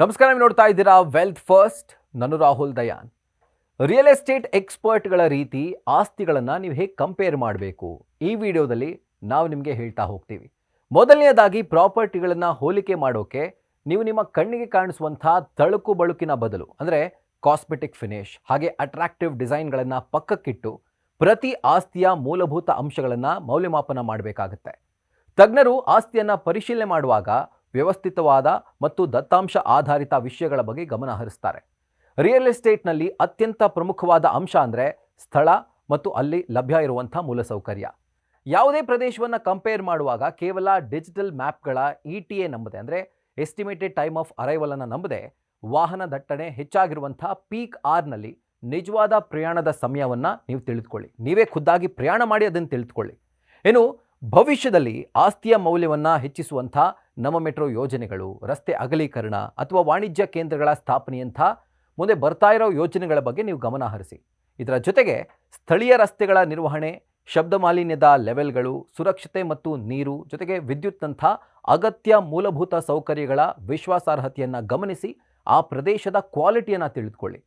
ನಮಸ್ಕಾರ, ನೀವು ನೋಡ್ತಾ ಇದ್ದೀರಾ ವೆಲ್ತ್ ಫಸ್ಟ್. ನಾನು ರಾಹುಲ್ ದಯಾನ್. ರಿಯಲ್ ಎಸ್ಟೇಟ್ ಎಕ್ಸ್ಪರ್ಟ್ಗಳ ರೀತಿ ಆಸ್ತಿಗಳನ್ನು ನೀವು ಹೇಗೆ ಕಂಪೇರ್ ಮಾಡಬೇಕು, ಈ ವಿಡಿಯೋದಲ್ಲಿ ನಾವು ನಿಮಗೆ ಹೇಳ್ತಾ ಹೋಗ್ತೀವಿ. ಮೊದಲನೆಯದಾಗಿ, ಪ್ರಾಪರ್ಟಿಗಳನ್ನು ಹೋಲಿಕೆ ಮಾಡೋಕೆ ನೀವು ನಿಮ್ಮ ಕಣ್ಣಿಗೆ ಕಾಣಿಸುವಂಥ ತಳುಕು ಬಳುಕಿನ ಬದಲು ಅಂದರೆ ಕಾಸ್ಮೆಟಿಕ್ ಫಿನಿಶ್ ಹಾಗೆ ಅಟ್ರಾಕ್ಟಿವ್ ಡಿಸೈನ್ಗಳನ್ನು ಪಕ್ಕಕ್ಕಿಟ್ಟು ಪ್ರತಿ ಆಸ್ತಿಯ ಮೂಲಭೂತ ಅಂಶಗಳನ್ನು ಮೌಲ್ಯಮಾಪನ ಮಾಡಬೇಕಾಗುತ್ತೆ. ತಜ್ಞರು ಆಸ್ತಿಯನ್ನು ಪರಿಶೀಲನೆ ಮಾಡುವಾಗ ವ್ಯವಸ್ಥಿತವಾದ ಮತ್ತು ದತ್ತಾಂಶ ಆಧಾರಿತ ವಿಷಯಗಳ ಬಗ್ಗೆ ಗಮನ ಹರಿಸ್ತಾರೆ. ರಿಯಲ್ ಎಸ್ಟೇಟ್ನಲ್ಲಿ ಅತ್ಯಂತ ಪ್ರಮುಖವಾದ ಅಂಶ ಅಂದರೆ ಸ್ಥಳ ಮತ್ತು ಅಲ್ಲಿ ಲಭ್ಯ ಇರುವಂಥ ಮೂಲಸೌಕರ್ಯ. ಯಾವುದೇ ಪ್ರದೇಶವನ್ನು ಕಂಪೇರ್ ಮಾಡುವಾಗ ಕೇವಲ ಡಿಜಿಟಲ್ ಮ್ಯಾಪ್ಗಳ ETA ನಂಬದೆ, ಅಂದರೆ ಎಸ್ಟಿಮೇಟೆಡ್ ಟೈಮ್ ಆಫ್ ಅರೈವಲ್ ಅನ್ನು ನಂಬದೆ, ವಾಹನ ದಟ್ಟಣೆ ಹೆಚ್ಚಾಗಿರುವಂಥ ಪೀಕ್ ಆರ್ನಲ್ಲಿ ನಿಜವಾದ ಪ್ರಯಾಣದ ಸಮಯವನ್ನು ನೀವು ತಿಳಿದುಕೊಳ್ಳಿ. ನೀವೇ ಖುದ್ದಾಗಿ ಪ್ರಯಾಣ ಮಾಡಿ ಅದನ್ನು ತಿಳಿದುಕೊಳ್ಳಿ. ಇನ್ನು ಭವಿಷ್ಯದಲ್ಲಿ ಆಸ್ತಿಯ ಮೌಲ್ಯವನ್ನು ಹೆಚ್ಚಿಸುವಂಥ ನಮ್ಮ ಮೆಟ್ರೋ ಯೋಜನೆಗಳು, ರಸ್ತೆ ಅಗಲೀಕರಣ ಅಥವಾ ವಾಣಿಜ್ಯ ಕೇಂದ್ರಗಳ ಸ್ಥಾಪನೆಯಂಥ ಮುಂದೆ ಬರ್ತಾ ಇರೋ ಯೋಜನೆಗಳ ಬಗ್ಗೆ ನೀವು ಗಮನ ಹರಿಸಿ. ಇದರ ಜೊತೆಗೆ ಸ್ಥಳೀಯ ರಸ್ತೆಗಳ ನಿರ್ವಹಣೆ, ಶಬ್ದ ಮಾಲಿನ್ಯದ ಲೆವೆಲ್ಗಳು, ಸುರಕ್ಷತೆ ಮತ್ತು ನೀರು, ಜೊತೆಗೆ ವಿದ್ಯುತ್ನಂಥ ಅಗತ್ಯ ಮೂಲಭೂತ ಸೌಕರ್ಯಗಳ ವಿಶ್ವಾಸಾರ್ಹತೆಯನ್ನು ಗಮನಿಸಿ ಆ ಪ್ರದೇಶದ ಕ್ವಾಲಿಟಿಯನ್ನು ತಿಳಿದುಕೊಳ್ಳಿ.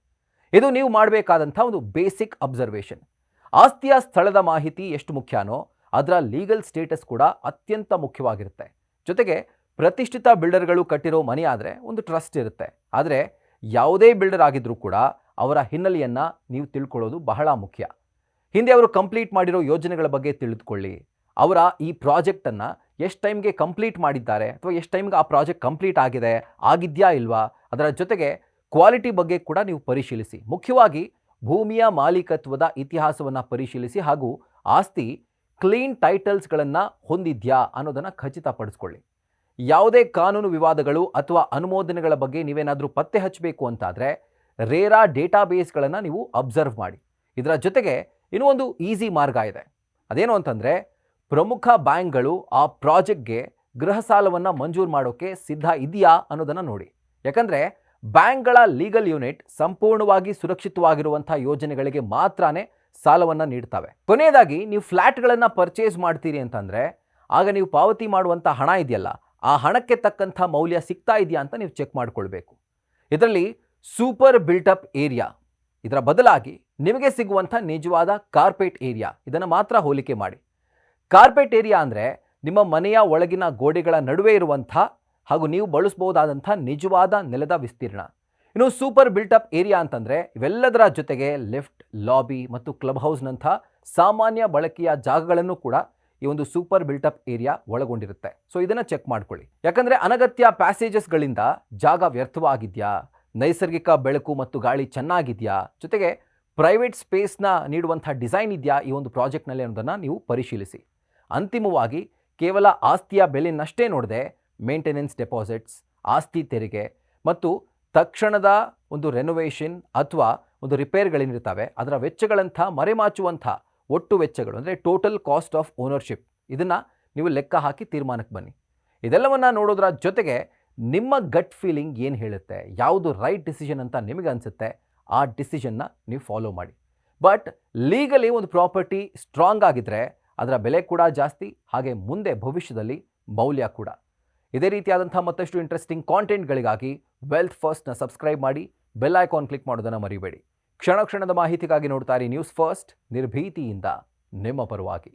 ಇದು ನೀವು ಮಾಡಬೇಕಾದಂಥ ಒಂದು ಬೇಸಿಕ್ ಅಬ್ಸರ್ವೇಷನ್. ಆಸ್ತಿಯ ಸ್ಥಳದ ಮಾಹಿತಿ ಎಷ್ಟು ಮುಖ್ಯನೋ ಅದರ ಲೀಗಲ್ ಸ್ಟೇಟಸ್ ಕೂಡ ಅತ್ಯಂತ ಮುಖ್ಯವಾಗಿರುತ್ತೆ. ಜೊತೆಗೆ ಪ್ರತಿಷ್ಠಿತ ಬಿಲ್ಡರ್ಗಳು ಕಟ್ಟಿರೋ ಮನೆ ಆದರೆ ಒಂದು ಟ್ರಸ್ಟ್ ಇರುತ್ತೆ. ಆದರೆ ಯಾವುದೇ ಬಿಲ್ಡರ್ ಆಗಿದ್ರೂ ಕೂಡ ಅವರ ಹಿನ್ನೆಲೆಯನ್ನು ನೀವು ತಿಳ್ಕೊಳ್ಳೋದು ಬಹಳ ಮುಖ್ಯ. ಹಿಂದೆ ಅವರು ಕಂಪ್ಲೀಟ್ ಮಾಡಿರೋ ಯೋಜನೆಗಳ ಬಗ್ಗೆ ತಿಳಿದುಕೊಳ್ಳಿ. ಅವರ ಈ ಪ್ರಾಜೆಕ್ಟನ್ನು ಎಷ್ಟು ಟೈಮ್ಗೆ ಕಂಪ್ಲೀಟ್ ಮಾಡಿದ್ದಾರೆ ಅಥವಾ ಎಷ್ಟು ಟೈಮ್ಗೆ ಆ ಪ್ರಾಜೆಕ್ಟ್ ಕಂಪ್ಲೀಟ್ ಆಗಿದೆಯಾ ಇಲ್ವಾ, ಅದರ ಜೊತೆಗೆ ಕ್ವಾಲಿಟಿ ಬಗ್ಗೆ ಕೂಡ ನೀವು ಪರಿಶೀಲಿಸಿ. ಮುಖ್ಯವಾಗಿ ಭೂಮಿಯ ಮಾಲೀಕತ್ವದ ಇತಿಹಾಸವನ್ನು ಪರಿಶೀಲಿಸಿ ಹಾಗೂ ಆಸ್ತಿ ಕ್ಲೀನ್ ಟೈಟಲ್ಸ್ಗಳನ್ನು ಹೊಂದಿದ್ಯಾ ಅನ್ನೋದನ್ನು ಖಚಿತಪಡಿಸ್ಕೊಳ್ಳಿ. ಯಾವುದೇ ಕಾನೂನು ವಿವಾದಗಳು ಅಥವಾ ಅನುಮೋದನೆಗಳ ಬಗ್ಗೆ ನೀವೇನಾದರೂ ಪತ್ತೆ ಹಚ್ಚಬೇಕು ಅಂತಾದರೆ ರೇರಾ ಡೇಟಾಬೇಸ್ಗಳನ್ನು ನೀವು ಅಬ್ಸರ್ವ್ ಮಾಡಿ. ಇದರ ಜೊತೆಗೆ ಇನ್ನೂ ಒಂದು ಈಸಿ ಮಾರ್ಗ ಇದೆ. ಅದೇನು ಅಂತಂದರೆ, ಪ್ರಮುಖ ಬ್ಯಾಂಕ್ಗಳು ಆ ಪ್ರಾಜೆಕ್ಟ್ಗೆ ಗೃಹ ಸಾಲವನ್ನು ಮಂಜೂರು ಮಾಡೋಕ್ಕೆ ಸಿದ್ಧ ಇದೆಯಾ ಅನ್ನೋದನ್ನು ನೋಡಿ. ಯಾಕಂದರೆ ಬ್ಯಾಂಕ್ಗಳ ಲೀಗಲ್ ಯೂನಿಟ್ ಸಂಪೂರ್ಣವಾಗಿ ಸುರಕ್ಷಿತವಾಗಿರುವಂಥ ಯೋಜನೆಗಳಿಗೆ ಮಾತ್ರನೇ ಸಾಲವನ್ನು ನೀಡ್ತವೆ. ಕೊನೆಯದಾಗಿ, ನೀವು ಫ್ಲ್ಯಾಟ್ಗಳನ್ನು ಪರ್ಚೇಸ್ ಮಾಡ್ತೀರಿ ಅಂತಂದರೆ ಆಗ ನೀವು ಪಾವತಿ ಮಾಡುವಂಥ ಹಣ ಇದೆಯಲ್ಲ, ಆ ಹಣಕ್ಕೆ ತಕ್ಕಂಥ ಮೌಲ್ಯ ಸಿಗ್ತಾ ಇದೆಯಾ ಅಂತ ನೀವು ಚೆಕ್ ಮಾಡಿಕೊಳ್ಬೇಕು. ಇದರಲ್ಲಿ ಸೂಪರ್ ಬಿಲ್ಟಪ್ ಏರಿಯಾ, ಇದರ ಬದಲಾಗಿ ನಿಮಗೆ ಸಿಗುವಂಥ ನಿಜವಾದ ಕಾರ್ಪೆಟ್ ಏರಿಯಾ, ಇದನ್ನು ಮಾತ್ರ ಹೋಲಿಕೆ ಮಾಡಿ. ಕಾರ್ಪೆಟ್ ಏರಿಯಾ ಅಂದರೆ ನಿಮ್ಮ ಮನೆಯ ಒಳಗಿನ ಗೋಡೆಗಳ ನಡುವೆ ಇರುವಂಥ ಹಾಗೂ ನೀವು ಬಳಸಬಹುದಾದಂಥ ನಿಜವಾದ ನೆಲದ ವಿಸ್ತೀರ್ಣ. ಇನ್ನು ಸೂಪರ್ ಬಿಲ್ಟಪ್ ಏರಿಯಾ ಅಂತಂದರೆ ಇವೆಲ್ಲದರ ಜೊತೆಗೆ ಲಿಫ್ಟ್, ಲಾಬಿ ಮತ್ತು ಕ್ಲಬ್ ಹೌಸ್ನಂಥ ಸಾಮಾನ್ಯ ಬಳಕೆಯ ಜಾಗಗಳನ್ನು ಕೂಡ ಈ ಒಂದು ಸೂಪರ್ ಬಿಲ್ಟಪ್ ಏರಿಯಾ ಒಳಗೊಂಡಿರುತ್ತೆ. ಸೊ ಇದನ್ನು ಚೆಕ್ ಮಾಡ್ಕೊಳ್ಳಿ. ಯಾಕಂದರೆ ಅನಗತ್ಯ ಪ್ಯಾಸೇಜಸ್ಗಳಿಂದ ಜಾಗ ವ್ಯರ್ಥವಾಗಿದೆಯಾ, ನೈಸರ್ಗಿಕ ಬೆಳಕು ಮತ್ತು ಗಾಳಿ ಚೆನ್ನಾಗಿದೆಯಾ, ಜೊತೆಗೆ ಪ್ರೈವೇಟ್ ಸ್ಪೇಸ್ನ ನೀಡುವಂಥ ಡಿಸೈನ್ ಇದೆಯಾ ಈ ಒಂದು ಪ್ರಾಜೆಕ್ಟ್ನಲ್ಲಿ ಅನ್ನೋದನ್ನು ನೀವು ಪರಿಶೀಲಿಸಿ. ಅಂತಿಮವಾಗಿ, ಕೇವಲ ಆಸ್ತಿಯ ಬೆಲೆಯನ್ನಷ್ಟೇ ನೋಡದೆ ಮೇಂಟೆನೆನ್ಸ್ ಡೆಪಾಸಿಟ್ಸ್, ಆಸ್ತಿ ತೆರಿಗೆ ಮತ್ತು ತಕ್ಷಣದ ಒಂದು ರೆನೋವೇಷನ್ ಅಥವಾ ಒಂದು ರಿಪೇರ್ಗಳೇನಿರ್ತವೆ ಅದರ ವೆಚ್ಚಗಳಂಥ ಮರೆಮಾಚುವಂಥ ಒಟ್ಟು ವೆಚ್ಚಗಳು ಅಂದರೆ ಟೋಟಲ್ ಕಾಸ್ಟ್ ಆಫ್ ಓನರ್ಶಿಪ್, ಇದನ್ನು ನೀವು ಲೆಕ್ಕ ಹಾಕಿ ತೀರ್ಮಾನಕ್ಕೆ ಬನ್ನಿ. ಇದೆಲ್ಲವನ್ನು ನೋಡೋದ್ರ ಜೊತೆಗೆ ನಿಮ್ಮ ಗಟ್ ಫೀಲಿಂಗ್ ಏನು ಹೇಳುತ್ತೆ, ಯಾವುದು ರೈಟ್ ಡಿಸಿಷನ್ ಅಂತ ನಿಮಗೆ ಅನಿಸುತ್ತೆ, ಆ ಡಿಸಿಷನ್ನ ನೀವು ಫಾಲೋ ಮಾಡಿ. ಬಟ್ ಲೀಗಲಿ ಒಂದು ಪ್ರಾಪರ್ಟಿ ಸ್ಟ್ರಾಂಗ್ ಆಗಿದ್ದರೆ ಅದರ ಬೆಲೆ ಕೂಡ ಜಾಸ್ತಿ, ಹಾಗೆ ಮುಂದೆ ಭವಿಷ್ಯದಲ್ಲಿ ಮೌಲ್ಯ ಕೂಡ. ಇದೇ ರೀತಿಯಾದಂಥ ಮತ್ತಷ್ಟು ಇಂಟ್ರೆಸ್ಟಿಂಗ್ ಕಾಂಟೆಂಟ್ಗಳಿಗಾಗಿ ವೆಲ್ತ್ ಫಸ್ಟ್ನ ಸಬ್ಸ್ಕ್ರೈಬ್ ಮಾಡಿ, ಬೆಲ್ ಐಕಾನ್ ಕ್ಲಿಕ್ ಮಾಡೋದನ್ನು ಮರಿಬೇಡಿ. ಕ್ಷಣ ಕ್ಷಣದ ಮಾಹಿತಿಗಾಗಿ ನೋಡ್ತಾ ಇರಿ ನ್ಯೂಸ್ ಫಸ್ಟ್, ನಿರ್ಭೀತಿಯಿಂದ ನಿಮ್ಮ ಪರವಾಗಿ.